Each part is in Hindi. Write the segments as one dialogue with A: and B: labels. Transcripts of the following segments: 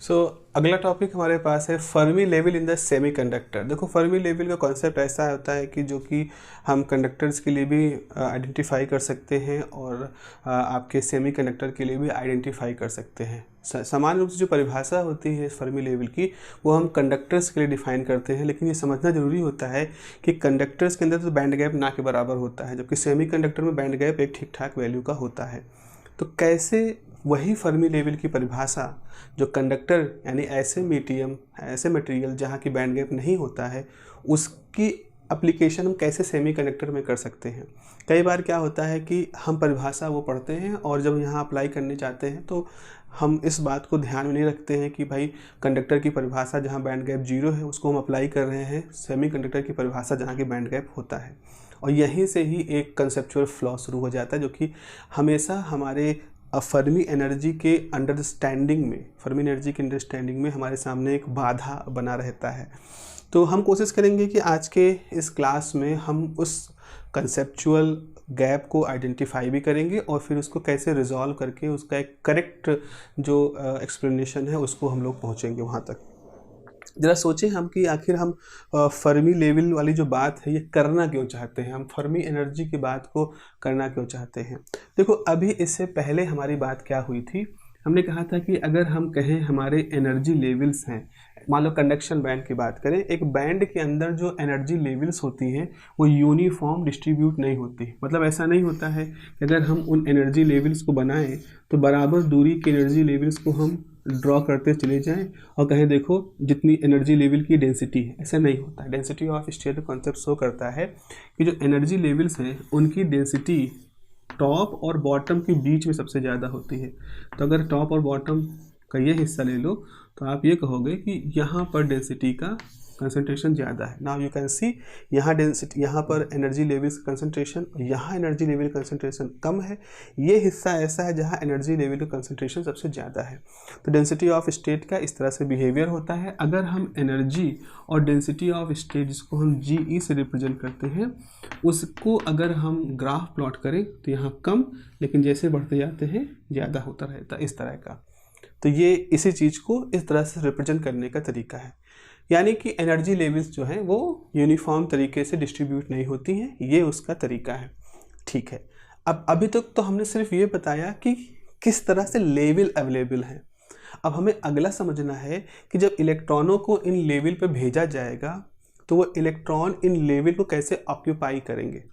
A: सो अगला टॉपिक हमारे पास है Fermi level in the semiconductor. देखो फर्मी लेवल का कॉन्सेप्ट ऐसा होता है कि जो कि हम कंडक्टर्स के लिए भी आइडेंटिफाई कर सकते हैं और आपके सेमीकंडक्टर के लिए भी आइडेंटिफाई कर सकते हैं। सामान्य रूप से जो परिभाषा होती है फर्मी लेवल की वो हम कंडक्टर्स के लिए डिफाइन करते हैं, लेकिन ये समझना ज़रूरी होता है कि कंडक्टर्स के अंदर तो बैंड गैप ना के बराबर होता है, जबकि सेमीकंडक्टर में बैंड गैप एक ठीक ठाक वैल्यू का होता है। तो कैसे वही फर्मी लेवल की परिभाषा जो कंडक्टर यानी ऐसे मीडियम ऐसे मटेरियल जहाँ की बैंड गैप नहीं होता है उसकी एप्लीकेशन हम कैसे सेमीकंडक्टर में कर सकते हैं। कई बार क्या होता है कि हम परिभाषा वो पढ़ते हैं और जब यहाँ अप्लाई करने चाहते हैं तो हम इस बात को ध्यान में नहीं रखते हैं कि भाई कंडक्टर की परिभाषा जहाँ बैंड गैप 0 है उसको हम अप्लाई कर रहे हैं सेमीकंडक्टर की परिभाषा जहाँ की बैंड गैप होता है। और यहीं से ही एक कंसेप्चुअल फ्लॉ शुरू हो जाता है जो कि हमेशा हमारे फर्मी एनर्जी के अंडरस्टैंडिंग में हमारे सामने एक बाधा बना रहता है। तो हम कोशिश करेंगे कि आज के इस क्लास में हम उस कंसेप्चुअल गैप को आइडेंटिफाई भी करेंगे और फिर उसको कैसे रिजॉल्व करके उसका एक करेक्ट जो एक्सप्लेनेशन है उसको हम लोग पहुँचेंगे वहाँ तक। ज़रा सोचें हम कि आखिर हम फर्मी लेवल वाली जो बात है ये करना क्यों चाहते हैं, हम फर्मी एनर्जी की बात को करना क्यों चाहते हैं। देखो अभी इससे पहले हमारी बात क्या हुई थी, हमने कहा था कि अगर हम कहें हमारे एनर्जी लेवल्स हैं, मान लो कंडक्शन बैंड की बात करें, एक बैंड के अंदर जो एनर्जी लेवल्स होती हैं वो यूनिफॉर्म डिस्ट्रीब्यूट नहीं होती। मतलब ऐसा नहीं होता है कि अगर हम उन एनर्जी लेवल्स को बनाएं तो बराबर दूरी के एनर्जी लेवल्स को हम ड्रॉ करते चले जाएं और कहें देखो जितनी एनर्जी लेवल की डेंसिटी है। ऐसा नहीं होता है। Density of state concept show करता है कि जो एनर्जी लेवल्स हैं उनकी डेंसिटी टॉप और बॉटम के बीच में सबसे ज़्यादा होती है। तो अगर टॉप और बॉटम का ये हिस्सा ले लो तो आप ये कहोगे कि यहाँ पर डेंसिटी का कंसंट्रेशन ज़्यादा है। नाउ यू कैन सी यहाँ डेंसिटी, यहाँ पर एनर्जी लेवल्स कंसंट्रेशन, यहाँ एनर्जी लेवल कंसंट्रेशन कम है। ये हिस्सा ऐसा है जहाँ एनर्जी लेवल का कंसंट्रेशन सबसे ज़्यादा है। तो डेंसिटी ऑफ स्टेट का इस तरह से बिहेवियर होता है। अगर हम एनर्जी और डेंसिटी ऑफ स्टेट जिसको हम GE से रिप्रेजेंट करते हैं उसको अगर हम ग्राफ प्लॉट करें तो यहाँ कम, लेकिन जैसे बढ़ते जाते हैं ज़्यादा होता रहता है इस तरह का। तो ये इसी चीज़ को इस तरह से रिप्रेजेंट करने का तरीका है, यानी कि एनर्जी लेवल्स जो हैं वो यूनिफॉर्म तरीके से डिस्ट्रीब्यूट नहीं होती हैं, ये उसका तरीका है। ठीक है, अब अभी तक तो हमने सिर्फ ये बताया कि किस तरह से लेवल अवेलेबल हैं। अब हमें अगला समझना है कि जब इलेक्ट्रॉनों को इन लेवल पर भेजा जाएगा तो वो इलेक्ट्रॉन इन लेवल को कैसे ऑक्यूपाई करेंगे।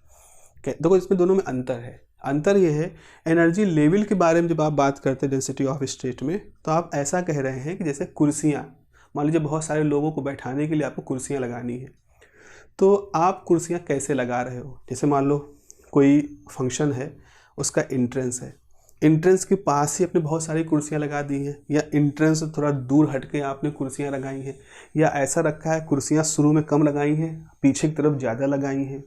A: देखो इसमें दोनों में अंतर है। अंतर ये है, एनर्जी लेवल के बारे में जब आप बात करते हैं डेंसिटी ऑफ स्टेट में तो आप ऐसा कह रहे हैं कि जैसे कुर्सियाँ, मान लीजिए बहुत सारे लोगों को बैठाने के लिए आपको कुर्सियाँ लगानी है, तो आप कुर्सियाँ कैसे लगा रहे हो। जैसे मान लो कोई फंक्शन है, उसका एंट्रेंस है, एंट्रेंस के पास ही आपने बहुत सारी कुर्सियाँ लगा दी हैं, या एंट्रेंस से थोड़ा दूर हट के आपने कुर्सियाँ लगाई हैं, या ऐसा रखा है कुर्सियाँ शुरू में कम लगाई हैं पीछे की तरफ ज़्यादा लगाई हैं,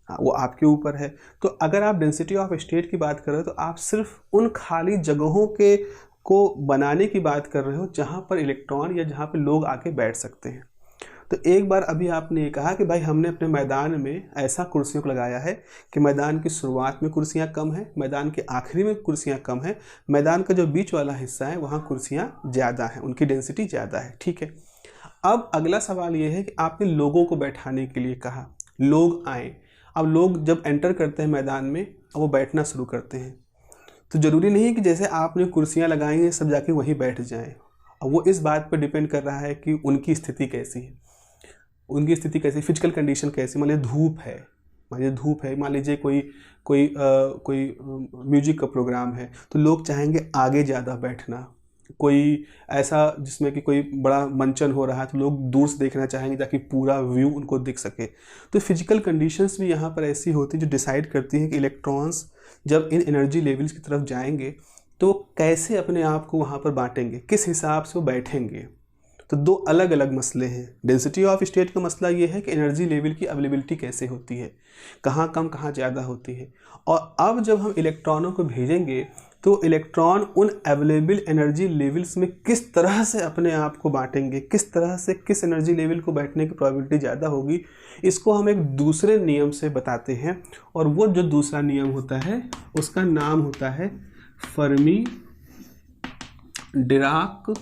A: वो आपके ऊपर है। तो अगर आप डेंसिटी ऑफ स्टेट की बात कर रहे हो तो आप सिर्फ उन खाली जगहों के को बनाने की बात कर रहे हो जहाँ पर इलेक्ट्रॉन या जहाँ पर लोग आके बैठ सकते हैं। तो एक बार अभी आपने ये कहा कि भाई हमने अपने मैदान में ऐसा कुर्सियों को लगाया है कि मैदान की शुरुआत में कुर्सियाँ कम है, मैदान के आखिरी में कुर्सियाँ कम है, मैदान का जो बीच वाला हिस्सा है वहाँ कुर्सियाँ ज़्यादा हैं, उनकी डेंसिटी ज़्यादा है। ठीक है, अब अगला सवाल ये है कि आपने लोगों को बैठाने के लिए कहा, लोग आए। अब लोग जब एंटर करते हैं मैदान में वो बैठना शुरू करते हैं, तो ज़रूरी नहीं है कि जैसे आपने कुर्सियाँ लगाई हैं सब जाके वहीं बैठ जाएं। अब वो इस बात पर डिपेंड कर रहा है कि उनकी स्थिति कैसी है, उनकी स्थिति कैसी, फिजिकल कंडीशन कैसी। मान लीजिए धूप है, मान लीजिए कोई म्यूजिक का प्रोग्राम है तो लोग चाहेंगे आगे ज़्यादा बैठना। कोई ऐसा जिसमें कि कोई बड़ा मंचन हो रहा है तो लोग दूर से देखना चाहेंगे ताकि पूरा व्यू उनको दिख सके। तो फिजिकल कंडीशंस भी यहाँ पर ऐसी होती हैं जो डिसाइड करती हैं कि इलेक्ट्रॉन्स जब इन एनर्जी लेवल्स की तरफ जाएंगे तो कैसे अपने आप को वहाँ पर बांटेंगे, किस हिसाब से वो बैठेंगे। तो दो अलग अलग मसले हैं। डेंसिटी ऑफ स्टेट का मसला ये है कि एनर्जी लेवल की अवेलेबिलिटी कैसे होती है, कहाँ कम कहाँ ज़्यादा होती है। और अब जब हम इलेक्ट्रॉनों को भेजेंगे तो इलेक्ट्रॉन उन अवेलेबल एनर्जी लेवल्स में किस तरह से अपने आप को बांटेंगे, किस तरह से किस एनर्जी लेवल को बैठने की प्रोबेबिलिटी ज़्यादा होगी, इसको हम एक दूसरे नियम से बताते हैं। और वो जो दूसरा नियम होता है उसका नाम होता है Fermi Dirac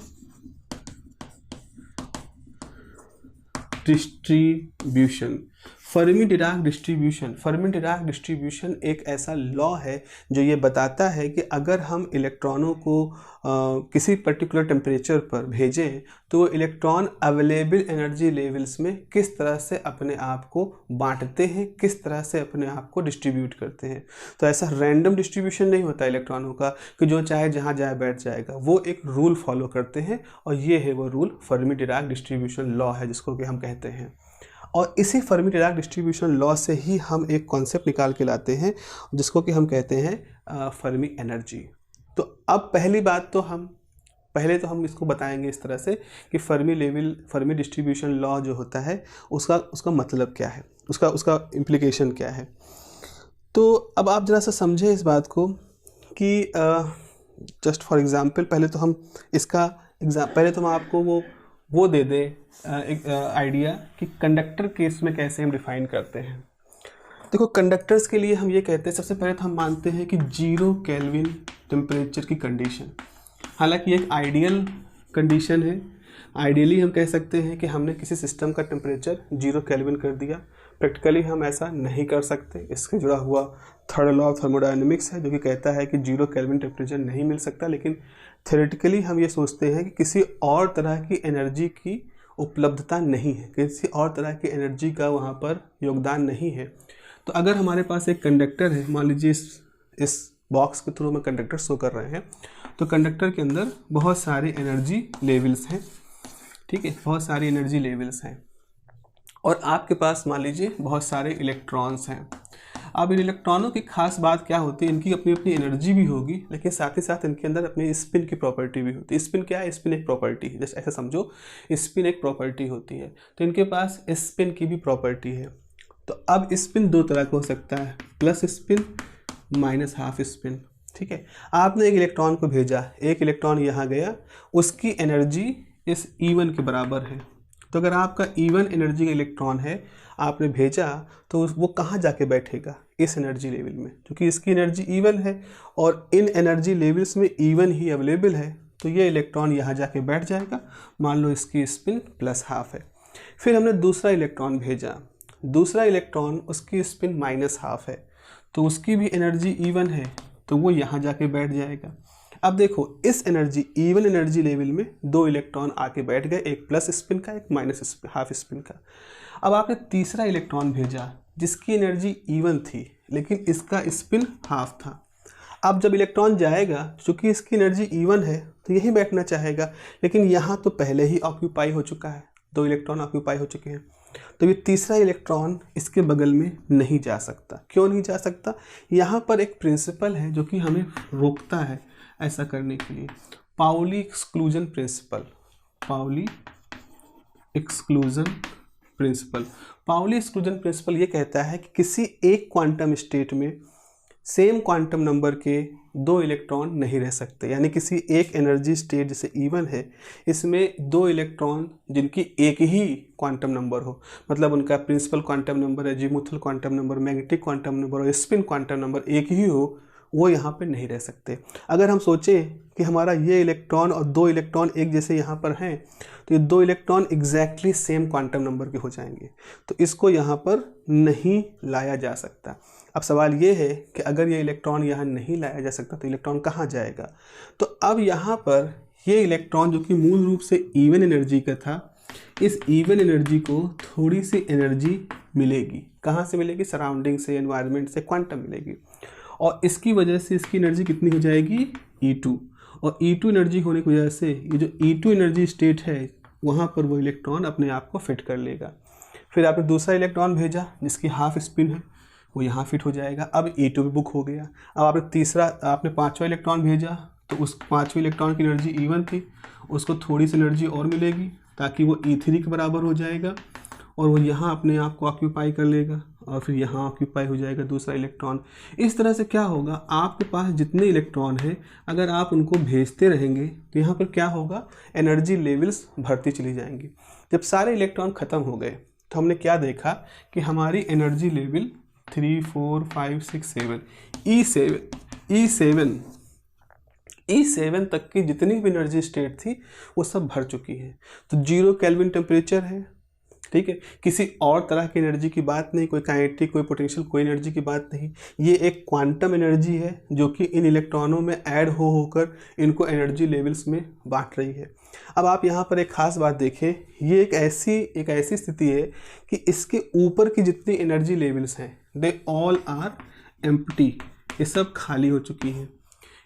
A: distribution. Fermi Dirac distribution एक ऐसा लॉ है जो ये बताता है कि अगर हम इलेक्ट्रॉनों को किसी पर्टिकुलर टेम्परेचर पर भेजें तो वो इलेक्ट्रॉन अवेलेबल एनर्जी लेवल्स में किस तरह से अपने आप को बांटते हैं, किस तरह से अपने आप को डिस्ट्रीब्यूट करते हैं। तो ऐसा रैंडम डिस्ट्रीब्यूशन नहीं होता इलेक्ट्रॉनों का कि जो चाहे जहाँ जाए बैठ जाएगा, वो एक रूल फॉलो करते हैं और ये है वो rule Fermi Dirac distribution law है जिसको कि हम कहते हैं। और इसी फर्मी डिराक डिस्ट्रीब्यूशन लॉ से ही हम एक कॉन्सेप्ट निकाल के लाते हैं जिसको कि हम कहते हैं फर्मी एनर्जी। तो अब पहले तो हम इसको बताएंगे इस तरह से कि फर्मी डिस्ट्रीब्यूशन लॉ जो होता है उसका मतलब क्या है, उसका इम्प्लीकेशन क्या है। तो अब आप ज़रा सा समझें इस बात को कि जस्ट फॉर एग्जांपल पहले तो हम आपको वो दे दें एक आइडिया कि कंडक्टर केस में कैसे हम डिफाइन करते हैं। देखो, कंडक्टर्स के लिए हम ये कहते हैं, सबसे पहले तो हम मानते हैं कि 0 केल्विन टेम्परेचर की कंडीशन, हालांकि एक आइडियल कंडीशन है। आइडियली हम कह सकते हैं कि हमने किसी सिस्टम का टेम्परेचर 0 केल्विन कर दिया। प्रैक्टिकली हम ऐसा नहीं कर सकते, इससे जुड़ा हुआ थर्ड लॉ ऑफ थर्मोडायनेमिक्स है जो कि कहता है कि 0 केल्विन टेम्परेचर नहीं मिल सकता। लेकिन थ्योरेटिकली हम ये सोचते हैं कि किसी और तरह की एनर्जी की उपलब्धता नहीं है, किसी और तरह की एनर्जी का वहाँ पर योगदान नहीं है। तो अगर हमारे पास एक कंडक्टर है, मान लीजिए इस बॉक्स के थ्रू में कंडक्टर शो कर रहे हैं, तो कंडक्टर के अंदर बहुत सारे एनर्जी लेवल्स हैं, ठीक है, बहुत सारी एनर्जी लेवल्स हैं और आपके पास मान लीजिए बहुत सारे इलेक्ट्रॉन्स हैं। अब इन इलेक्ट्रॉनों की खास बात क्या होती है, इनकी अपनी अपनी एनर्जी भी होगी लेकिन साथ ही साथ इनके अंदर अपनी स्पिन की प्रॉपर्टी भी होती है। स्पिन क्या है? स्पिन एक प्रॉपर्टी है, जैसे ऐसा समझो स्पिन एक प्रॉपर्टी होती है, तो इनके पास स्पिन की भी प्रॉपर्टी है। तो अब स्पिन दो तरह का हो सकता है, plus spin minus half spin, ठीक है। आपने एक इलेक्ट्रॉन को भेजा, एक इलेक्ट्रॉन यहाँ गया, उसकी एनर्जी इस E1 के बराबर है। तो अगर आपका E1 एनर्जी का इलेक्ट्रॉन है, आपने भेजा, तो वो कहाँ जाके बैठेगा? इस एनर्जी लेवल में, क्योंकि इसकी एनर्जी E1 है और इन एनर्जी लेवल्स में E1 ही अवेलेबल है, तो ये इलेक्ट्रॉन यहाँ जाके बैठ जाएगा। मान लो इसकी स्पिन प्लस हाफ है। फिर हमने दूसरा इलेक्ट्रॉन भेजा, दूसरा इलेक्ट्रॉन उसकी स्पिन माइनस हाफ है, तो उसकी भी एनर्जी E1 है, तो वो यहाँ जाके बैठ जाएगा। अब देखो, इस एनर्जी E1 एनर्जी लेवल में दो इलेक्ट्रॉन आके बैठ गए, एक प्लस स्पिन का, एक माइनस हाफ स्पिन का। अब आपने तीसरा इलेक्ट्रॉन भेजा जिसकी एनर्जी E1 थी लेकिन इसका स्पिन हाफ था। अब जब इलेक्ट्रॉन जाएगा, चूँकि इसकी एनर्जी E1 है तो यही बैठना चाहेगा, लेकिन यहाँ तो पहले ही ऑक्यूपाई हो चुका है, दो इलेक्ट्रॉन ऑक्यूपाई हो चुके हैं, तो ये तीसरा इलेक्ट्रॉन इसके बगल में नहीं जा सकता। क्यों नहीं जा सकता? यहाँ पर एक प्रिंसिपल है जो कि हमें रोकता है ऐसा करने के लिए, Pauli exclusion principle. Pauli exclusion principle ये कहता है कि किसी एक क्वांटम स्टेट में सेम क्वांटम नंबर के दो इलेक्ट्रॉन नहीं रह सकते। यानी किसी एक एनर्जी स्टेट जैसे E1 है, इसमें दो इलेक्ट्रॉन जिनकी एक ही क्वांटम नंबर हो, मतलब उनका principal quantum number, azimuthal quantum number, magnetic quantum number और स्पिन क्वांटम नंबर एक ही हो, वो यहाँ पे नहीं रह सकते। अगर हम सोचें कि हमारा ये इलेक्ट्रॉन और दो इलेक्ट्रॉन एक जैसे यहाँ पर हैं, तो ये दो electron exactly same quantum number के हो जाएंगे, तो इसको यहाँ पर नहीं लाया जा सकता। अब सवाल ये है कि अगर ये इलेक्ट्रॉन यहाँ नहीं लाया जा सकता तो इलेक्ट्रॉन कहाँ जाएगा? तो अब यहाँ पर ये इलेक्ट्रॉन जो कि मूल रूप से E1 एनर्जी का था, इस E1 एनर्जी को थोड़ी सी एनर्जी मिलेगी। कहाँ से मिलेगी? सराउंडिंग से, एनवायरनमेंट से क्वांटम मिलेगी, और इसकी वजह से इसकी एनर्जी कितनी हो जाएगी? E2। और E2 एनर्जी होने की वजह से ये जो E2 एनर्जी स्टेट है वहाँ पर वो इलेक्ट्रॉन अपने आप को फिट कर लेगा। फिर आपने दूसरा इलेक्ट्रॉन भेजा जिसकी हाफ स्पिन है, वो यहाँ फिट हो जाएगा। अब E2 भी बुक हो गया। अब आपने पांचवा इलेक्ट्रॉन भेजा, तो उस पांचवें इलेक्ट्रॉन की एनर्जी E1 थी, उसको थोड़ी सी एनर्जी और मिलेगी ताकि वो E3 के बराबर हो जाएगा और वो यहाँ अपने आप को ऑक्यूपाई कर लेगा और फिर यहाँ ऑक्यूपाई हो जाएगा दूसरा इलेक्ट्रॉन। इस तरह से क्या होगा, आपके पास जितने इलेक्ट्रॉन हैं अगर आप उनको भेजते रहेंगे तो यहाँ पर क्या होगा? एनर्जी लेवल्स बढ़ती चली जाएंगी। जब सारे इलेक्ट्रॉन ख़त्म हो गए तो हमने क्या देखा कि हमारी एनर्जी लेवल 3, 4, 5, 6, 7 E7 तक की जितनी भी एनर्जी स्टेट थी वो सब भर चुकी है। तो 0 केल्विन टेम्परेचर है, ठीक है, किसी और तरह की एनर्जी की बात नहीं, कोई काइनेटिक, कोई पोटेंशियल, कोई एनर्जी की बात नहीं। ये एक क्वांटम एनर्जी है जो कि इन इलेक्ट्रॉनों में ऐड हो होकर इनको एनर्जी लेवल्स में बांट रही है। अब आप यहाँ पर एक खास बात देखें, ये एक ऐसी स्थिति है कि इसके ऊपर की जितनी एनर्जी लेवल्स हैं दे ऑल आर एम्प्टी, ये सब खाली हो चुकी हैं।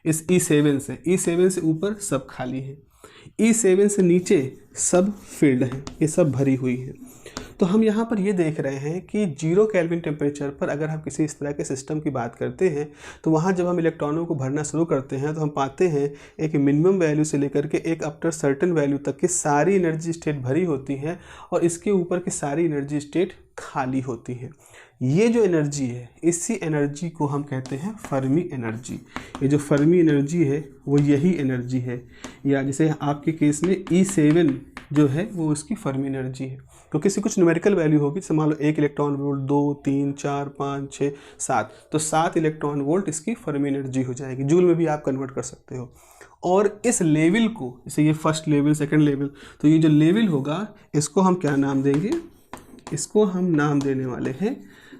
A: इस E7 से, E7 से ऊपर सब खाली है, E7 से नीचे सब फिल्ड है, ये सब भरी हुई है। तो हम यहाँ पर ये देख रहे हैं कि 0 केल्विन टेम्परेचर पर अगर हम किसी इस तरह के सिस्टम की बात करते हैं तो वहाँ जब हम इलेक्ट्रॉनों को भरना शुरू करते हैं तो हम पाते हैं एक मिनिमम वैल्यू से लेकर के एक आफ्टर सर्टेन वैल्यू तक की सारी एनर्जी स्टेट भरी होती हैं और इसके ऊपर की सारी एनर्जी स्टेट खाली होती है। ये जो एनर्जी है, इसी एनर्जी को हम कहते हैं फर्मी एनर्जी। ये जो फर्मी एनर्जी है वो यही एनर्जी है, या जैसे आपके केस में E7 जो है वो उसकी फर्मी एनर्जी है। तो किसी कुछ न्यूमेरिकल वैल्यू होगी, जैसे मान लो 1 इलेक्ट्रॉन वोल्ट, 2, 3, 4, 5, 6, 7, तो 7 इलेक्ट्रॉन वोल्ट इसकी फर्मी एनर्जी हो जाएगी। जूल में भी आप कन्वर्ट कर सकते हो। और इस लेवल को, जैसे ये फर्स्ट लेवल, सेकंड लेवल, तो ये जो लेवल होगा इसको हम क्या नाम देंगे, इसको हम नाम देने वाले हैं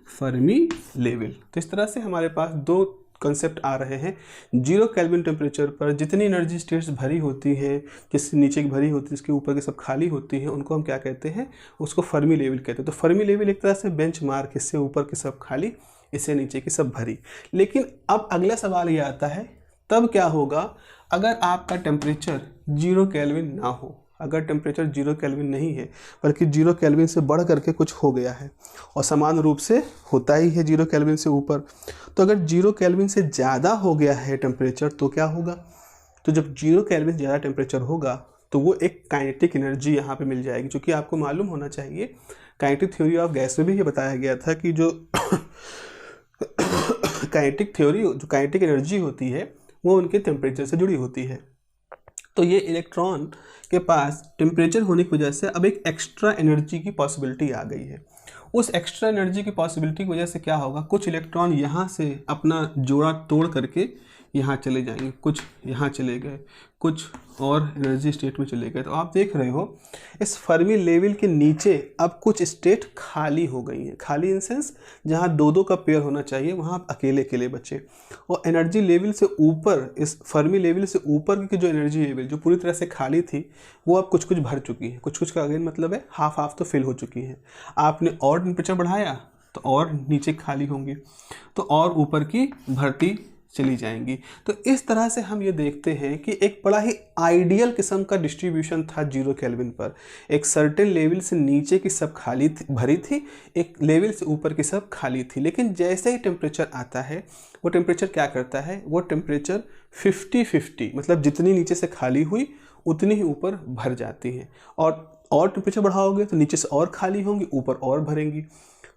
A: फर्मी लेवल। तो इस तरह से हमारे पास दो कंसेप्ट आ रहे हैं। 0 केल्विन टेम्परेचर पर जितनी एनर्जी स्टेट्स भरी होती हैं, जिससे नीचे की भरी होती है, जिसके ऊपर की सब खाली होती हैं, उनको हम क्या कहते हैं, उसको फर्मी लेवल कहते हैं। तो फर्मी लेवल एक तरह से बेंच मार्क, इससे ऊपर की सब खाली, इससे नीचे की सब भरी। लेकिन अब अगला सवाल ये आता है, तब क्या होगा अगर आपका टेम्परेचर 0 केल्विन ना हो, अगर टेम्परेचर 0 केल्विन नहीं है बल्कि 0 केल्विन से बढ़ करके कुछ हो गया है, और समान रूप से होता ही है 0 केल्विन से ऊपर। तो अगर 0 केल्विन से ज़्यादा हो गया है टेम्परेचर तो क्या होगा, तो जब 0 केल्विन से ज़्यादा टेम्परेचर होगा तो वो एक काइनेटिक एनर्जी यहाँ पे मिल जाएगी, जो कि आपको मालूम होना चाहिए। काइनेटिक थ्योरी ऑफ गैस में भी ये बताया गया था कि जो काइनेटिक एनर्जी होती है वो उनके टेम्परेचर से जुड़ी होती है। तो ये इलेक्ट्रॉन के पास टेम्परेचर होने की वजह से अब एक एक्स्ट्रा एनर्जी की पॉसिबिलिटी आ गई है। उस एक्स्ट्रा एनर्जी की पॉसिबिलिटी की वजह से क्या होगा, कुछ इलेक्ट्रॉन यहाँ से अपना जोड़ा तोड़ करके यहाँ चले जाएंगे, कुछ यहाँ चले गए, कुछ और एनर्जी स्टेट में चले गए। तो आप देख रहे हो इस फर्मी लेवल के नीचे अब कुछ स्टेट खाली हो गई हैं। खाली इन सेंस जहाँ 2-2 का पेयर होना चाहिए वहाँ आप अकेले अकेले बचे। और एनर्जी लेवल से ऊपर, इस फर्मी लेवल से ऊपर की जो एनर्जी लेवल जो पूरी तरह से खाली थी वो अब कुछ कुछ भर चुकी है। कुछ कुछ का अगेन मतलब है हाफ हाफ तो फिल हो चुकी है। आपने और टेम्परेचर बढ़ाया तो और नीचे खाली होंगी, तो और ऊपर की भरती चली जाएंगी। तो इस तरह से हम ये देखते हैं कि एक बड़ा ही आइडियल किस्म का डिस्ट्रीब्यूशन था 0 केल्विन पर। एक सर्टेन लेवल से नीचे की सब खाली भरी थी, एक लेवल से ऊपर की सब खाली थी। लेकिन जैसे ही टेम्परेचर आता है वो टेम्परेचर क्या करता है, वो टेम्परेचर 50-50, मतलब जितनी नीचे से खाली हुई उतनी ही ऊपर भर जाती हैं। और टेम्परेचर बढ़ाओगे तो नीचे से और खाली होंगी, ऊपर और भरेंगी।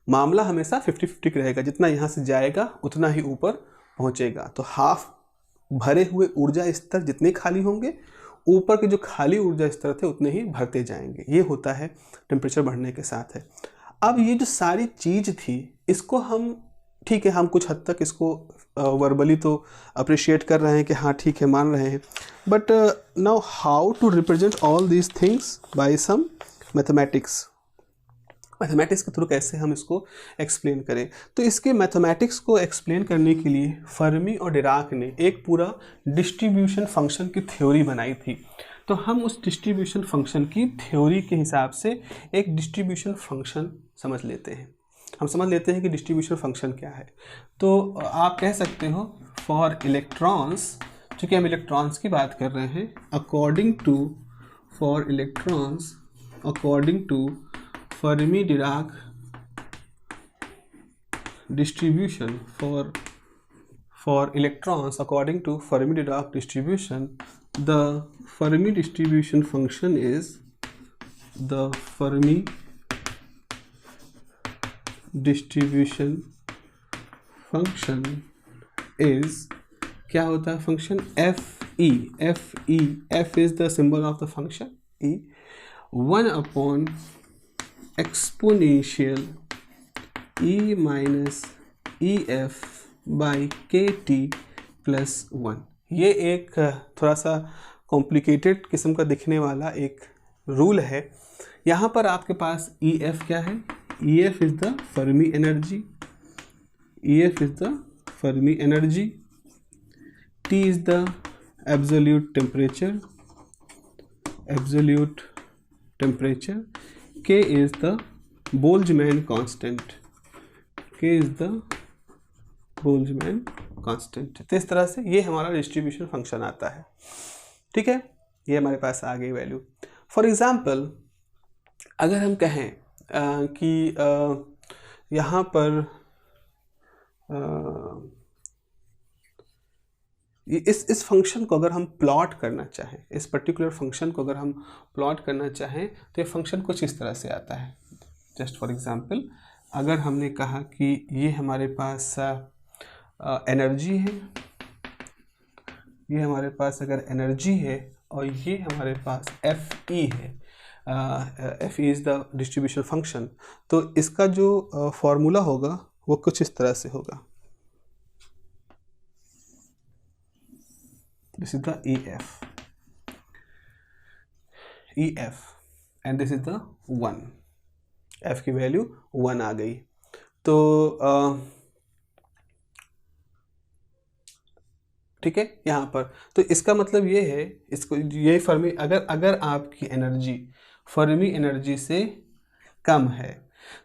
A: मामला हमेशा 50-50 रहेगा, जितना यहाँ से जाएगा उतना ही ऊपर पहुंचेगा। तो हाफ भरे हुए ऊर्जा स्तर जितने खाली होंगे, ऊपर के जो खाली ऊर्जा स्तर थे उतने ही भरते जाएंगे। ये होता है टेम्परेचर बढ़ने के साथ है। अब ये जो सारी चीज़ थी इसको हम, ठीक है, हम कुछ हद तक इसको वर्बली तो अप्रिशिएट कर रहे हैं कि हाँ ठीक है, मान रहे हैं, but now how to represent all these things by some mathematics. Mathematics के थ्रू कैसे हम इसको एक्सप्लेन करें। तो इसके मैथमेटिक्स को एक्सप्लेन करने के लिए फर्मी और डिराक ने एक पूरा डिस्ट्रीब्यूशन फंक्शन की थ्योरी बनाई थी। तो हम उस डिस्ट्रीब्यूशन फंक्शन की थ्योरी के हिसाब से एक डिस्ट्रीब्यूशन फंक्शन समझ लेते हैं। हम समझ लेते हैं कि डिस्ट्रीब्यूशन फंक्शन क्या है। तो आप कह सकते हो फॉर इलेक्ट्रॉन्स, चूँकि हम इलेक्ट्रॉन्स की बात कर रहे हैं, according to Fermi-Dirac distribution for electrons, according to Fermi-Dirac distribution, the Fermi distribution function is क्या होता है function, F is the symbol of the function E, 1 exponential e minus ef by kt + 1। ये एक थोड़ा सा कॉम्प्लिकेटेड किस्म का दिखने वाला एक रूल है, यहाँ पर आपके पास ई एफ क्या है, E F is the Fermi energy, E F is the Fermi energy, T is the absolute temperature, absolute temperature, के इज़ द बोल्ट्जमैन कांस्टेंट, के इज़ द बोल्ट्जमैन कांस्टेंट। तो इस तरह से ये हमारा डिस्ट्रीब्यूशन फंक्शन आता है। ठीक है, ये हमारे पास आ गई वैल्यू। फॉर एग्जांपल अगर हम कहें कि यहाँ पर इस फंक्शन को अगर हम प्लॉट करना चाहें, इस पर्टिकुलर फंक्शन को अगर हम प्लॉट करना चाहें तो ये फंक्शन कुछ इस तरह से आता है। जस्ट फॉर एग्जांपल अगर हमने कहा कि ये हमारे पास एनर्जी है, ये हमारे पास अगर एनर्जी है और ये हमारे पास एफ ई है, F E is the distribution function, तो इसका जो फॉर्मूला होगा वो कुछ इस तरह से होगा। This is the E F and this is the 1, F की वैल्यू 1 आ गई। तो ठीक है, यहाँ पर तो इसका मतलब ये है, इसको ये फर्मी अगर आपकी एनर्जी फर्मी एनर्जी से कम है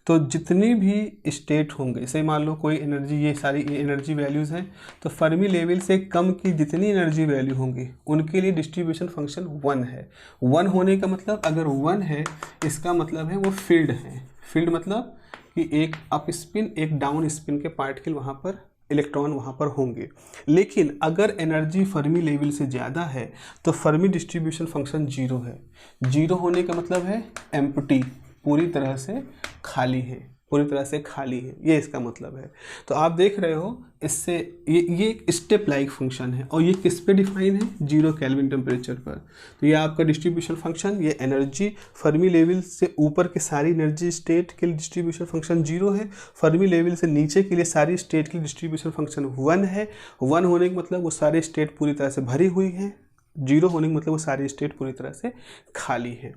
A: तो जितनी भी स्टेट होंगे, जैसे मान लो कोई एनर्जी, ये सारी एनर्जी वैल्यूज़ हैं, तो फर्मी लेवल से कम की जितनी एनर्जी वैल्यू होंगी उनके लिए डिस्ट्रीब्यूशन फंक्शन 1 है। 1 होने का मतलब, अगर 1 है इसका मतलब है वो फील्ड है। फील्ड मतलब कि एक अप स्पिन एक डाउन स्पिन के पार्टिकल वहाँ पर, इलेक्ट्रॉन वहाँ पर होंगे। लेकिन अगर एनर्जी फर्मी लेवल से ज़्यादा है तो फर्मी डिस्ट्रीब्यूशन फंक्शन 0 है। 0 होने का मतलब है एम्प्टी, पूरी तरह से खाली है, पूरी तरह से खाली है, ये इसका मतलब है। तो आप देख रहे हो इससे ये एक स्टेप लाइक फंक्शन है और ये किस पे डिफाइन है, 0 केल्विन टेम्परेचर पर। तो ये आपका डिस्ट्रीब्यूशन फंक्शन, ये एनर्जी फर्मी लेवल से ऊपर के सारी एनर्जी स्टेट के लिए डिस्ट्रीब्यूशन फंक्शन 0 है, फर्मी लेवल से नीचे के लिए सारी स्टेट के लिए डिस्ट्रीब्यूशन फंक्शन 1 है। 1 होने का मतलब वो सारी स्टेट पूरी तरह से भरी हुई है, 0 होने का मतलब वो सारी स्टेट पूरी तरह से खाली है।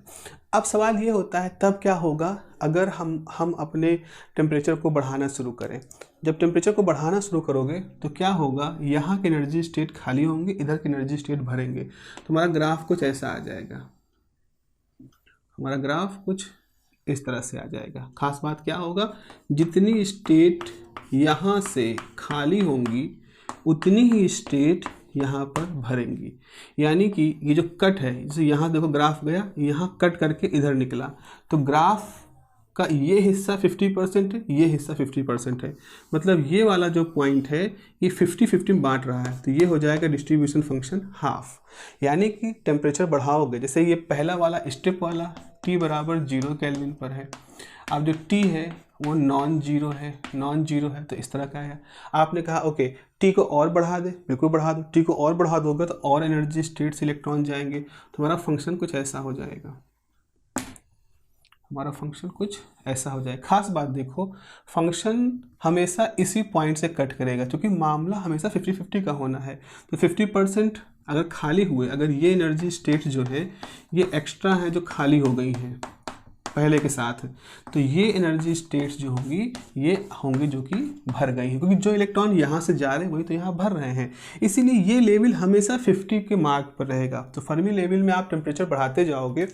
A: अब सवाल ये होता है तब क्या होगा अगर हम अपने टेम्परेचर को बढ़ाना शुरू करें। जब टेम्परेचर को बढ़ाना शुरू करोगे तो क्या होगा, यहाँ की एनर्जी स्टेट खाली होंगे, इधर की एनर्जी स्टेट भरेंगे, तो हमारा ग्राफ कुछ ऐसा आ जाएगा। हमारा ग्राफ कुछ इस तरह से आ जाएगा। खास बात क्या होगा, जितनी स्टेट यहाँ से खाली होंगी उतनी ही स्टेट यहाँ पर भरेंगी। यानी कि ये जो कट है, जैसे यहाँ देखो ग्राफ गया, यहाँ कट करके इधर निकला, तो ग्राफ का ये हिस्सा 50% है, ये हिस्सा 50% है। मतलब ये वाला जो पॉइंट है ये 50-50 बांट रहा है, तो ये हो जाएगा डिस्ट्रीब्यूशन फंक्शन हाफ। यानी कि टेम्परेचर बढ़ाओगे, जैसे ये पहला वाला स्टेप वाला T बराबर 0 केल्विन पर है, अब जो T है वो नॉन जीरो है, तो इस तरह का है। आपने कहा ओके T को और बढ़ा दे, बिल्कुल बढ़ा दो, T को और बढ़ा दोगे तो और एनर्जी स्टेट से इलेक्ट्रॉन जाएंगे, तो हमारा फंक्शन कुछ ऐसा हो जाएगा, हमारा फंक्शन कुछ ऐसा हो जाएगा। खास बात देखो, फंक्शन हमेशा इसी पॉइंट से कट करेगा, क्योंकि मामला हमेशा 50-50 का होना है। तो 50% अगर खाली हुए, अगर ये एनर्जी स्टेट जो है ये एक्स्ट्रा है जो खाली हो गई हैं पहले के साथ, तो ये एनर्जी स्टेट्स जो होंगी ये होंगी जो कि भर गई हैं, क्योंकि जो इलेक्ट्रॉन यहाँ से जा रहे हैं वही तो यहाँ भर रहे हैं, इसीलिए ये लेवल हमेशा 50 के मार्क पर रहेगा। तो फर्मी लेवल में आप टेम्परेचर बढ़ाते जाओगे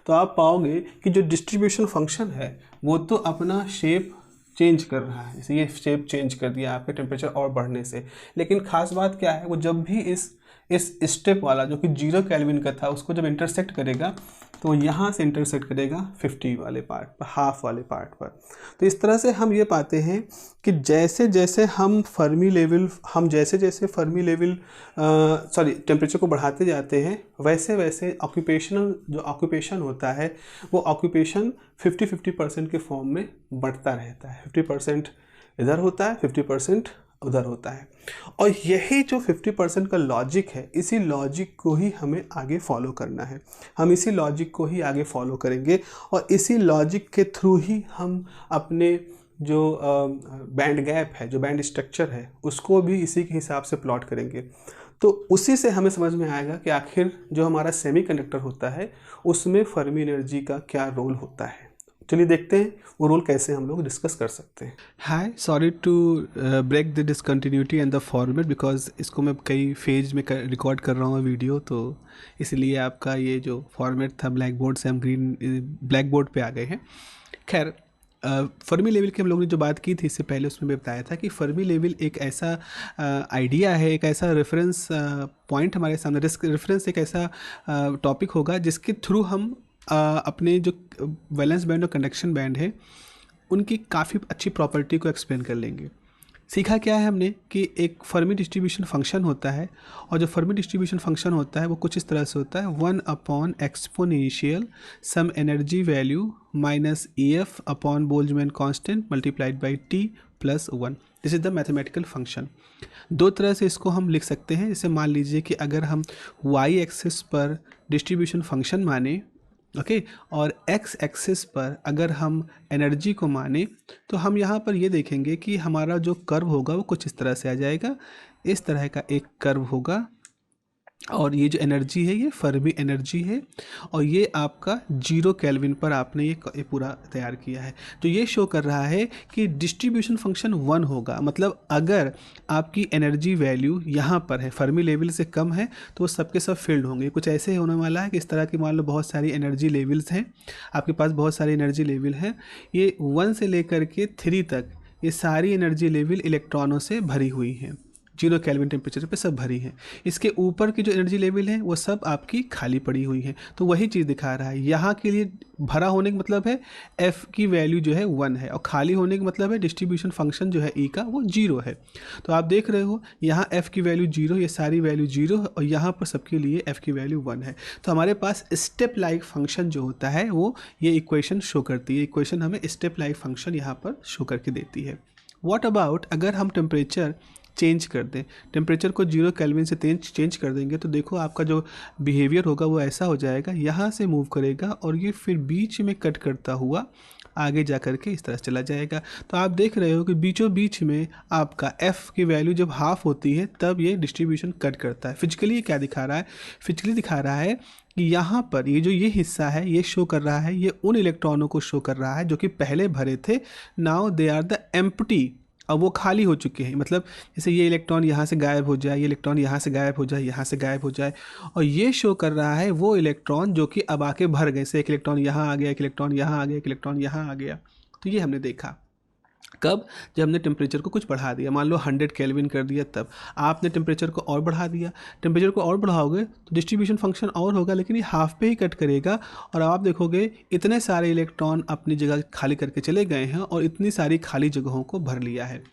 A: तो आप पाओगे कि जो डिस्ट्रीब्यूशन फंक्शन है वो तो अपना शेप चेंज कर रहा है, जैसे ये शेप चेंज कर दिया आपके टेम्परेचर और बढ़ने से। लेकिन खास बात क्या है, वो जब भी इस स्टेप वाला जो कि 0 केल्विन का था उसको जब इंटरसेक्ट करेगा तो यहाँ से इंटरसेक्ट करेगा 50 वाले पार्ट पर, हाफ वाले पार्ट पर। तो इस तरह से हम ये पाते हैं कि जैसे जैसे हम टेम्परेचर को बढ़ाते जाते हैं, वैसे वैसे ऑक्यूपेशन होता है वो ऑक्यूपेशन 50-50% के फॉर्म में बढ़ता रहता है। 50% इधर होता है, 50% उधर होता है। और यही जो 50% का लॉजिक है, इसी लॉजिक को ही हमें आगे फॉलो करना है। हम इसी लॉजिक को ही आगे फॉलो करेंगे और इसी लॉजिक के थ्रू ही हम अपने जो बैंड गैप है, जो बैंड स्ट्रक्चर है, उसको भी इसी के हिसाब से प्लॉट करेंगे। तो उसी से हमें समझ में आएगा कि आखिर जो हमारा सेमीकंडक्टर होता है उसमें फर्मी एनर्जी का क्या रोल होता है। चलिए देखते हैं वो रोल कैसे हम लोग डिस्कस कर सकते हैं। Hi, sorry to break the discontinuity and the format, because इसको मैं कई फेज में रिकॉर्ड कर रहा हूँ वीडियो, तो इसलिए आपका ये जो फॉर्मेट था ब्लैक बोर्ड से हम ग्रीन ब्लैक बोर्ड पे आ गए हैं। खैर, फर्मी लेवल की हम लोगों ने जो बात की थी इससे पहले, उसमें मैं बताया था कि फर्मी लेवल एक ऐसा आइडिया है, एक ऐसा रेफरेंस पॉइंट हमारे सामने, रेफरेंस एक ऐसा टॉपिक होगा जिसके थ्रू हम अपने जो वैलेंस बैंड और कंडक्शन बैंड है उनकी काफ़ी अच्छी प्रॉपर्टी को एक्सप्लेन कर लेंगे। सीखा क्या है हमने कि एक फर्मी डिस्ट्रीब्यूशन फंक्शन होता है, और जो फर्मी डिस्ट्रीब्यूशन फंक्शन होता है वो कुछ इस तरह से होता है, 1 upon exponential some energy value minus EF upon Boltzmann constant multiplied by T plus 1। This is the mathematical function. दो तरह से इसको हम लिख सकते हैं। जैसे मान लीजिए कि अगर हम y एक्सिस पर डिस्ट्रीब्यूशन फंक्शन माने, ओके, और x एक्सिस पर अगर हम एनर्जी को माने, तो हम यहाँ पर ये देखेंगे कि हमारा जो कर्व होगा वो कुछ इस तरह से आ जाएगा। इस तरह का एक कर्व होगा, और ये जो एनर्जी है ये फर्मी एनर्जी है, और ये आपका 0 केल्विन पर आपने ये पूरा तैयार किया है। तो ये शो कर रहा है कि डिस्ट्रीब्यूशन फंक्शन 1 होगा। मतलब अगर आपकी एनर्जी वैल्यू यहाँ पर है, फर्मी लेवल से कम है, तो वो सबके सब फील्ड होंगे। कुछ ऐसे होने वाला है कि इस तरह की मान लो बहुत सारी एनर्जी लेवल्स हैं, आपके पास बहुत सारी एनर्जी लेवल हैं, ये 1 से लेकर के 3 तक ये सारी एनर्जी लेवल इलेक्ट्रॉनों से भरी हुई हैं, 0 केल्विन टेम्परेचर पे सब भरी है। इसके ऊपर की जो एनर्जी लेवल है वो सब आपकी खाली पड़ी हुई है। तो वही चीज़ दिखा रहा है। यहाँ के लिए भरा होने का मतलब है F की वैल्यू जो है 1 है, और खाली होने का मतलब है डिस्ट्रीब्यूशन फंक्शन जो है E का वो 0 है। तो आप देख रहे हो यहाँ F की वैल्यू 0, ये सारी वैल्यू 0, और यहाँ पर सबके लिए F की वैल्यू 1 है। तो हमारे पास स्टेप लाइक फंक्शन जो होता है वो ये इक्वेशन शो करती है। इक्वेशन हमें स्टेप लाइक फंक्शन यहाँ पर शो करके देती है। व्हाट अबाउट अगर हम टेम्परेचर चेंज कर दें, टेम्परेचर को 0 केल्विन से चेंज कर देंगे, तो देखो आपका जो बिहेवियर होगा वो ऐसा हो जाएगा, यहाँ से मूव करेगा और ये फिर बीच में कट करता हुआ आगे जा कर के इस तरह से चला जाएगा। तो आप देख रहे हो कि बीचों बीच में आपका F की वैल्यू जब हाफ होती है तब ये डिस्ट्रीब्यूशन कट करता है। फिजिकली ये क्या दिखा रहा है? फिजिकली दिखा रहा है कि यहाँ पर ये जो ये हिस्सा है ये शो कर रहा है, ये उन इलेक्ट्रॉनों को शो कर रहा है जो कि पहले भरे थे। Now they are the empty, अब वो खाली हो चुके हैं। मतलब जैसे ये इलेक्ट्रॉन यहाँ से गायब हो जाए, ये इलेक्ट्रॉन यहाँ से गायब हो जाए, यहाँ से गायब हो जाए, और ये शो कर रहा है वो इलेक्ट्रॉन जो कि अब आके भर गए। से एक इलेक्ट्रॉन यहाँ आ गया, एक इलेक्ट्रॉन यहाँ आ गया, एक इलेक्ट्रॉन यहाँ आ गया। तो ये हमने देखा कब? जब हमने टेम्परेचर को कुछ बढ़ा दिया, मान लो 100 केल्विन कर दिया, तब आपने टेम्परेचर को और बढ़ा दिया। टेम्परेचर को और बढ़ाओगे तो डिस्ट्रीब्यूशन फंक्शन और होगा, लेकिन ये हाफ पे ही कट करेगा, और आप देखोगे इतने सारे इलेक्ट्रॉन अपनी जगह खाली करके चले गए हैं और इतनी सारी खाली जगहों को भर लिया है।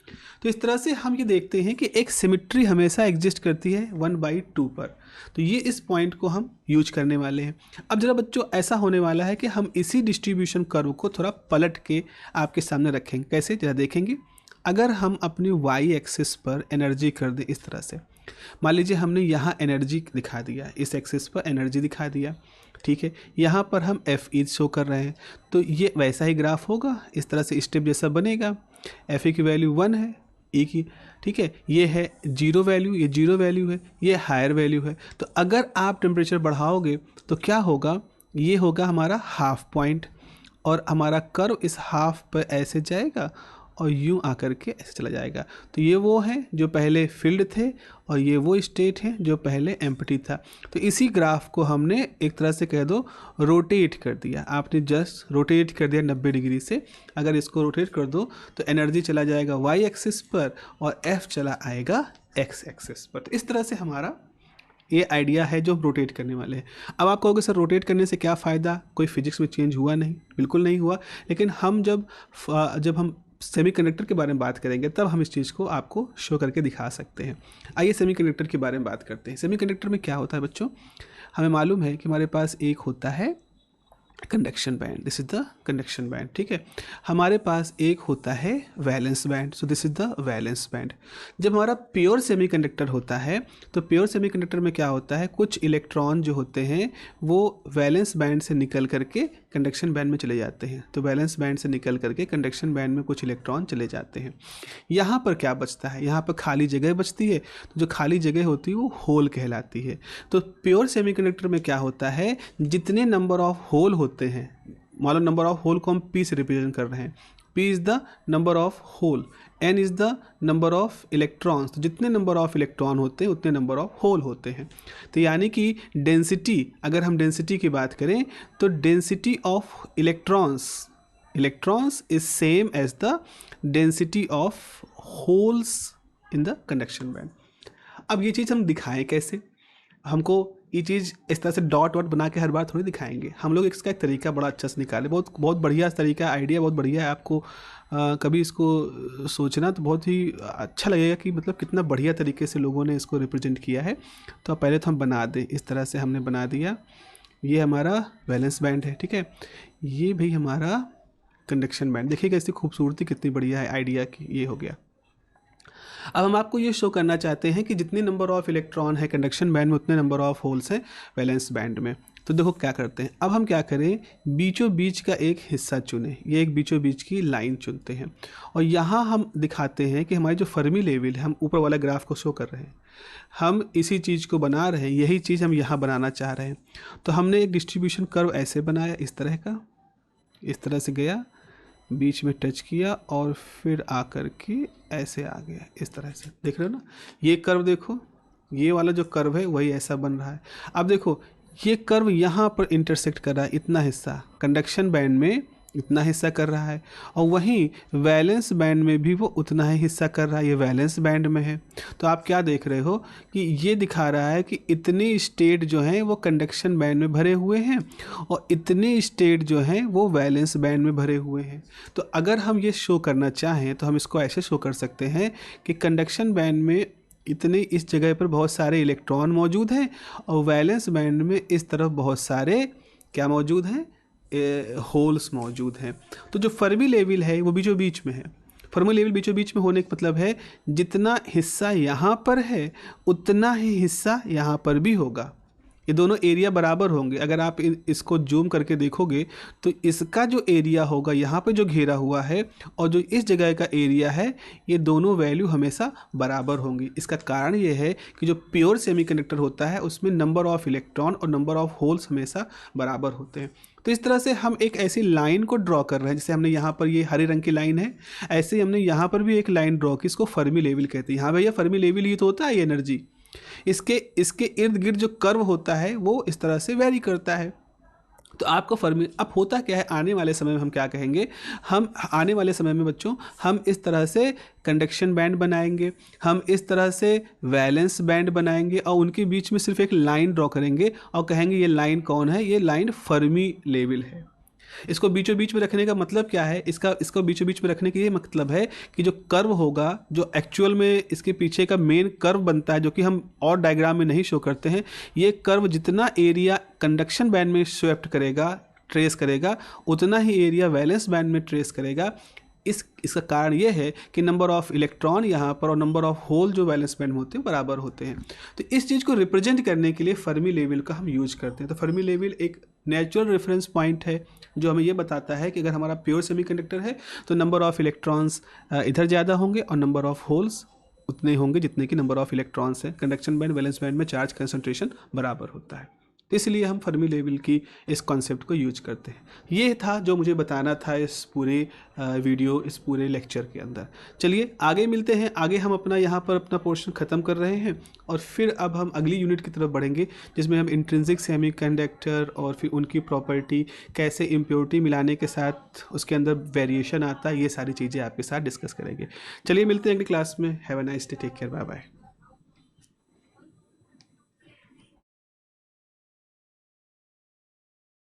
A: तो इस तरह से हम ये देखते हैं कि एक सिमिट्री हमेशा एग्जिस्ट करती है 1/2 पर। तो ये इस पॉइंट को हम यूज करने वाले हैं। अब जरा बच्चों ऐसा होने वाला है कि हम इसी डिस्ट्रीब्यूशन कर्व को थोड़ा पलट के आपके सामने रखेंगे। कैसे, जरा देखेंगे। अगर हम अपनी y एक्सिस पर एनर्जी कर दें इस तरह से, मान लीजिए हमने यहाँ एनर्जी दिखा दिया, इस एक्सिस पर एनर्जी दिखा दिया, ठीक है, यहाँ पर हम Fe शो कर रहे हैं, तो ये वैसा ही ग्राफ होगा, इस तरह से स्टेप जैसा बनेगा। Fe की वैल्यू 1 है, E की, ठीक है, ये है 0 वैल्यू, ये 0 वैल्यू है, ये हायर वैल्यू है। तो अगर आप टेम्परेचर बढ़ाओगे तो क्या होगा? ये होगा हमारा हाफ पॉइंट, और हमारा कर्व इस हाफ पर ऐसे जाएगा और यूं आकर के ऐसे चला जाएगा। तो ये वो हैं जो पहले फील्ड थे, और ये वो स्टेट है जो पहले एम्प्टी था। तो इसी ग्राफ को हमने एक तरह से कह दो रोटेट कर दिया। आपने जस्ट रोटेट कर दिया 90 डिग्री से। अगर इसको रोटेट कर दो तो एनर्जी चला जाएगा y एक्सिस पर और F चला आएगा x एक्सिस पर। तो इस तरह से हमारा ये आइडिया है जो हम रोटेट करने वाले हैं। अब आप कहोगे सर रोटेट करने से क्या फ़ायदा? कोई फिजिक्स में चेंज हुआ नहीं, बिल्कुल नहीं हुआ। लेकिन हम जब हम सेमीकंडक्टर के बारे में बात करेंगे तब हम इस चीज़ को आपको शो करके दिखा सकते हैं। आइए सेमीकंडक्टर के बारे में बात करते हैं। सेमीकंडक्टर में क्या होता है बच्चों? हमें मालूम है कि हमारे पास एक होता है conduction band, this is the conduction band, ठीक है। हमारे पास एक होता है valence band, so this is the valence band. जब हमारा प्योर सेमीकंडक्टर होता है तो प्योर सेमीकंडक्टर में क्या होता है, कुछ इलेक्ट्रॉन जो होते हैं वो वैलेंस बैंड से निकल करके कंडक्शन बैंड में चले जाते हैं। तो वैलेंस बैंड से निकल करके कंडक्शन बैंड में कुछ इलेक्ट्रॉन चले जाते हैं। यहाँ पर क्या बचता है, यहाँ पर खाली जगह बचती है, तो जो खाली जगह होती है वो होल कहलाती है। तो प्योर सेमीकंडक्टर में क्या होता है, जितने नंबर ऑफ होल होते हैं, मान लो नंबर ऑफ होल को हम P से रिप्रेजेंट कर रहे हैं, P is the number of hole, N is the number of electrons, तो जितने नंबर ऑफ इलेक्ट्रॉन होते हैं उतने नंबर ऑफ होल होते हैं। तो यानी कि डेंसिटी, अगर हम डेंसिटी की बात करें तो density of electrons is same as the density of holes in the conduction band. अब ये चीज़ हम दिखाएं कैसे, हमको ये चीज़ इस तरह से डॉट वॉट बना के हर बार थोड़ी दिखाएंगे, हम लोग इसका एक तरीका बड़ा अच्छा से निकाले, बहुत बढ़िया तरीका, आइडिया बहुत बढ़िया है। आपको कभी इसको सोचना तो बहुत ही अच्छा लगेगा कि मतलब कितना बढ़िया तरीके से लोगों ने इसको रिप्रेजेंट किया है। तो पहले तो हम बना दें, इस तरह से हमने बना दिया, ये हमारा वैलेंस बैंड है, ठीक है। ये भी हमारा कंडक्शन बैंड, देखिएगा इसकी खूबसूरती कितनी बढ़िया है आइडिया की, ये हो गया। अब हम आपको ये शो करना चाहते हैं कि जितने नंबर ऑफ इलेक्ट्रॉन है कंडक्शन बैंड में उतने नंबर ऑफ होल्स हैं वैलेंस बैंड में। तो देखो क्या करते हैं, अब हम क्या करें, बीचों बीच का एक हिस्सा चुनें, ये एक बीचों बीच की लाइन चुनते हैं और यहाँ हम दिखाते हैं कि हमारी जो फर्मी लेवल है, हम ऊपर वाला ग्राफ को शो कर रहे हैं, हम इसी चीज़ को बना रहे हैं, यही चीज़ हम यहाँ बनाना चाह रहे हैं। तो हमने एक डिस्ट्रीब्यूशन कर्व ऐसे बनाया, इस तरह का, इस तरह से गया, बीच में टच किया और फिर आकर के ऐसे आ गया, इस तरह से, देख रहे हो ना। ये कर्व देखो, ये वाला जो कर्व है वही ऐसा बन रहा है। अब देखो ये कर्व यहाँ पर इंटरसेक्ट कर रहा है, इतना हिस्सा कंडक्शन बैंड में इतना हिस्सा कर रहा है, और वहीं वैलेंस बैंड में भी वो उतना ही हिस्सा कर रहा है, ये वैलेंस बैंड में है। तो आप क्या देख रहे हो कि ये दिखा रहा है कि इतनी स्टेट जो हैं वो कंडक्शन बैंड में भरे हुए हैं और इतनी स्टेट जो हैं वो वैलेंस बैंड में भरे हुए हैं। तो अगर हम ये शो करना चाहें तो हम इसको ऐसे शो कर सकते हैं कि कंडक्शन बैंड में इतने इस जगह पर बहुत सारे इलेक्ट्रॉन मौजूद हैं और वैलेंस बैंड में इस तरफ बहुत सारे क्या मौजूद हैं, होल्स मौजूद हैं। तो जो फर्मी लेवल है वो बीचों बीच में है। फर्मी लेवल बीचों बीच में होने का मतलब है जितना हिस्सा यहाँ पर है उतना ही हिस्सा यहाँ पर भी होगा, ये दोनों एरिया बराबर होंगे। अगर आप इसको जूम करके देखोगे तो इसका जो एरिया होगा यहाँ पे जो घेरा हुआ है और जो इस जगह का एरिया है, ये दोनों वैल्यू हमेशा बराबर होंगी। इसका कारण ये है कि जो प्योर सेमीकंडक्टर होता है उसमें नंबर ऑफ इलेक्ट्रॉन और नंबर ऑफ होल्स हमेशा बराबर होते हैं। तो इस तरह से हम एक ऐसी लाइन को ड्रॉ कर रहे हैं, जैसे हमने यहाँ पर ये हरे रंग की लाइन है, ऐसे ही हमने यहाँ पर भी एक लाइन ड्रॉ की, इसको फर्मी लेवल कहते हैं। हाँ भैया, फर्मी लेवल ये तो होता है ये एनर्जी, इसके इर्द गिर्द जो कर्व होता है वो इस तरह से वेरी करता है। तो आपको फर्मी, अब होता क्या है, आने वाले समय में हम क्या कहेंगे, हम आने वाले समय में बच्चों हम इस तरह से कंडक्शन बैंड बनाएंगे, हम इस तरह से वैलेंस बैंड बनाएंगे और उनके बीच में सिर्फ एक लाइन ड्रॉ करेंगे और कहेंगे ये लाइन कौन है, ये लाइन फर्मी लेवल है। इसको बीचों बीच में रखने का मतलब क्या है, इसको बीचों बीच में रखने का ये मतलब है कि जो कर्व होगा, जो एक्चुअल में इसके पीछे का मेन कर्व बनता है, जो कि हम और डायग्राम में नहीं शो करते हैं, ये कर्व जितना एरिया कंडक्शन बैंड में स्वेप्ट करेगा, ट्रेस करेगा, उतना ही एरिया वैलेंस बैंड में ट्रेस करेगा। इसका कारण ये है कि नंबर ऑफ इलेक्ट्रॉन यहाँ पर और नंबर ऑफ होल जो वैलेंस बैंड में होते हैं बराबर होते हैं। तो इस चीज़ को रिप्रेजेंट करने के लिए फर्मी लेवल का हम यूज करते हैं। तो फर्मी लेवल एक नेचुरल रेफरेंस पॉइंट है जो हमें ये बताता है कि अगर हमारा प्योर सेमीकंडक्टर है तो नंबर ऑफ इलेक्ट्रॉन्स इधर ज़्यादा होंगे और नंबर ऑफ होल्स उतने होंगे जितने की नंबर ऑफ इलेक्ट्रॉन्स हैं। कंडक्शन बैंड वैलेंस बैंड में चार्ज कंसंट्रेशन बराबर होता है, तो इसलिए हम फर्मी लेवल की इस कॉन्सेप्ट को यूज करते हैं। ये था जो मुझे बताना था इस पूरे वीडियो, इस पूरे लेक्चर के अंदर। चलिए आगे मिलते हैं, आगे हम अपना यहाँ पर अपना पोर्शन ख़त्म कर रहे हैं और फिर अब हम अगली यूनिट की तरफ बढ़ेंगे जिसमें हम इंट्रिंसिक सेमीकंडक्टर और फिर उनकी प्रॉपर्टी, कैसे इम्प्योरिटी मिलाने के साथ उसके अंदर वेरिएशन आता है, ये सारी चीज़ें आपके साथ डिस्कस करेंगे। चलिए मिलते हैं अगली क्लास में। Have a nice day, take care, bye bye.